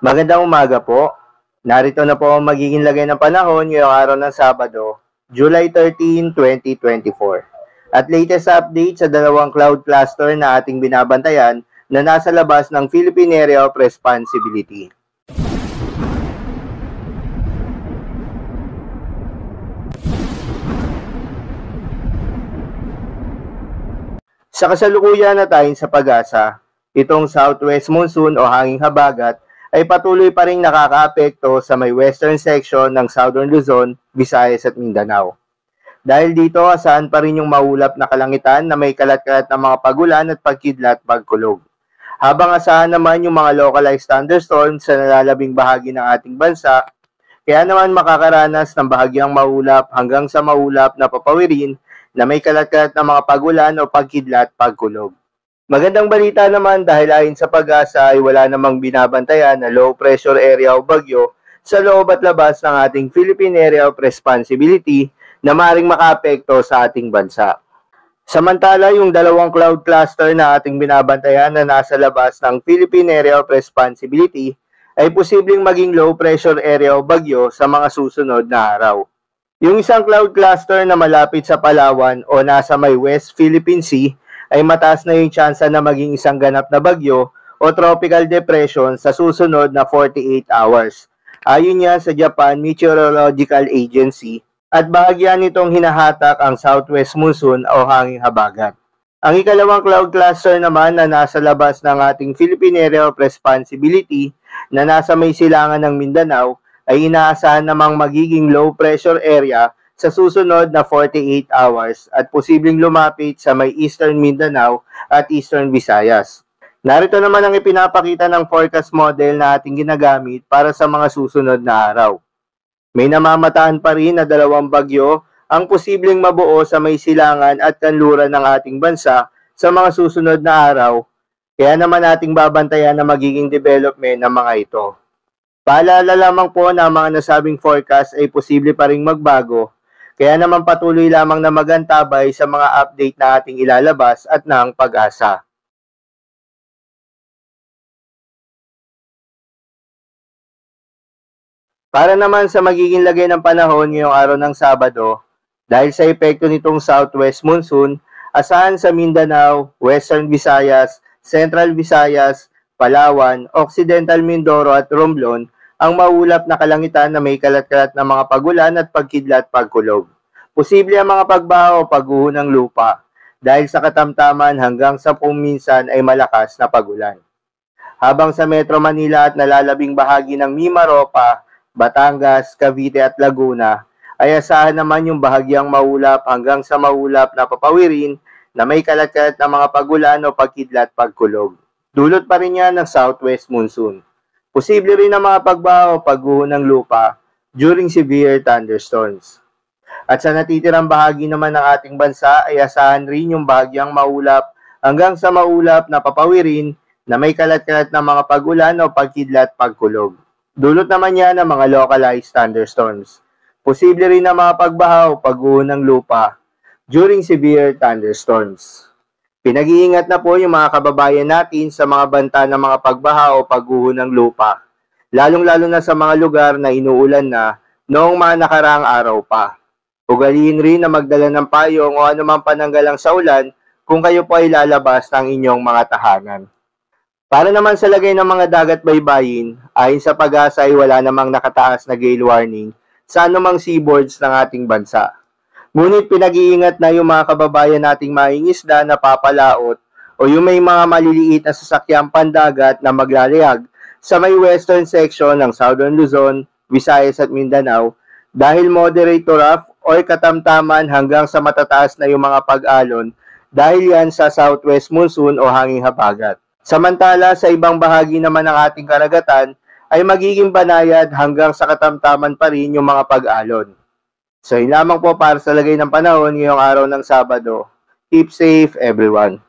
Magandang umaga po. Narito na po ang magiging lagay ng panahon ngayong araw ng Sabado, July 13, 2024. At latest update sa dalawang cloud cluster na ating binabantayan na nasa labas ng Philippine Area of Responsibility. Sa kasalukuyan na tayo sa pag-asa, itong southwest monsoon o hanging habagat ay patuloy pa rin nakakaapekto sa may western section ng Southern Luzon, Visayas at Mindanao. Dahil dito, asahan pa rin yung maulap na kalangitan na may kalat-kalat na mga pagulan at pagkidlat pagkulog. Habang asahan naman yung mga localized thunderstorms sa nalalabing bahagi ng ating bansa, kaya naman makakaranas ng bahagyang maulap hanggang sa maulap na papawirin na may kalat-kalat na mga pagulan o pagkidlat pagkulog. Magandang balita naman dahil ayon sa pag-asa ay wala namang binabantayan na low pressure area o bagyo sa loob at labas ng ating Philippine Area of Responsibility na maaaring makaapekto sa ating bansa. Samantala, yung dalawang cloud cluster na ating binabantayan na nasa labas ng Philippine Area of Responsibility ay posibleng maging low pressure area o bagyo sa mga susunod na araw. Yung isang cloud cluster na malapit sa Palawan o nasa may West Philippine Sea ay mataas na yung tsansa na maging isang ganap na bagyo o tropical depression sa susunod na 48 hours. Ayon niya sa Japan Meteorological Agency at bahagyan nitong hinahatak ang southwest monsoon o hanging habagat. Ang ikalawang cloud cluster naman na nasa labas ng ating Philippine Area of Responsibility na nasa may silangan ng Mindanao ay inaasahan namang magiging low pressure area sa susunod na 48 hours at posibleng lumapit sa may Eastern Mindanao at Eastern Visayas. Narito naman ang ipinapakita ng forecast model na ating ginagamit para sa mga susunod na araw. May namamataan pa rin na dalawang bagyo ang posibleng mabuo sa may silangan at kanluran ng ating bansa sa mga susunod na araw, kaya naman ating babantayan na magiging development ng mga ito. Paalala lamang po na ang mga nasabing forecast ay posible pa ring magbago, kaya naman patuloy lamang na magantabay sa mga update na ating ilalabas at ng pag-asa. Para naman sa magiging lagay ng panahon ngayong araw ng Sabado, dahil sa epekto nitong southwest monsoon, asahan sa Mindanao, Western Visayas, Central Visayas, Palawan, Occidental Mindoro at Romblon ang maulap na kalangitan na may kalat-kalat na mga pagulan at pagkidlat pagkulog. Posible ang mga pagbaha o pagguho ng lupa dahil sa katamtaman hanggang sa minsan ay malakas na pagulan. Habang sa Metro Manila at nalalabing bahagi ng Mimaropa, Batangas, Cavite at Laguna ay asahan naman yung bahagyang maulap hanggang sa maulap na papawirin na may kalat-kalat na mga pagulan o pagkidlat pagkulog. Dulot pa rin yan ng southwest monsoon. Posible rin ang mga pagbaha o pagguho ng lupa during severe thunderstorms. At sa natitirang bahagi naman ng ating bansa ay asahan rin yung bahagyang maulap hanggang sa maulap na papawirin na may kalat-kalat na mga pagulan o pagkidlat pagkulog. Dulot naman yan ng mga localized thunderstorms. Posible rin ang mga pagbaha o pagguho ng lupa during severe thunderstorms. Pinag-iingat na po yung mga kababayan natin sa mga banta ng mga pagbaha o pagguho ng lupa, lalong-lalo na sa mga lugar na inuulan na noong mga nakaraang araw pa. Ugaliin rin na magdala ng payong o anumang pananggalang sa ulan kung kayo po ay lalabas ng inyong mga tahanan. Para naman sa lagay ng mga dagat baybayin, ayon sa pag-asa ay wala namang nakataas na gale warning sa anumang seaboards ng ating bansa. Ngunit pinag-iingat na yung mga kababayan nating mangingisda na papalaot o yung may mga maliliit na sasakyang pandagat na maglalihag sa may western section ng Southern Luzon, Visayas at Mindanao dahil moderate to rough o katamtaman hanggang sa matataas na yung mga pag-alon dahil yan sa southwest monsoon o hanging habagat. Samantala sa ibang bahagi naman ng ating karagatan ay magiging banayad hanggang sa katamtaman pa rin yung mga pag-alon. So, yun lamang po para sa lagay ng panahon ngayong araw ng Sabado. Keep safe, everyone.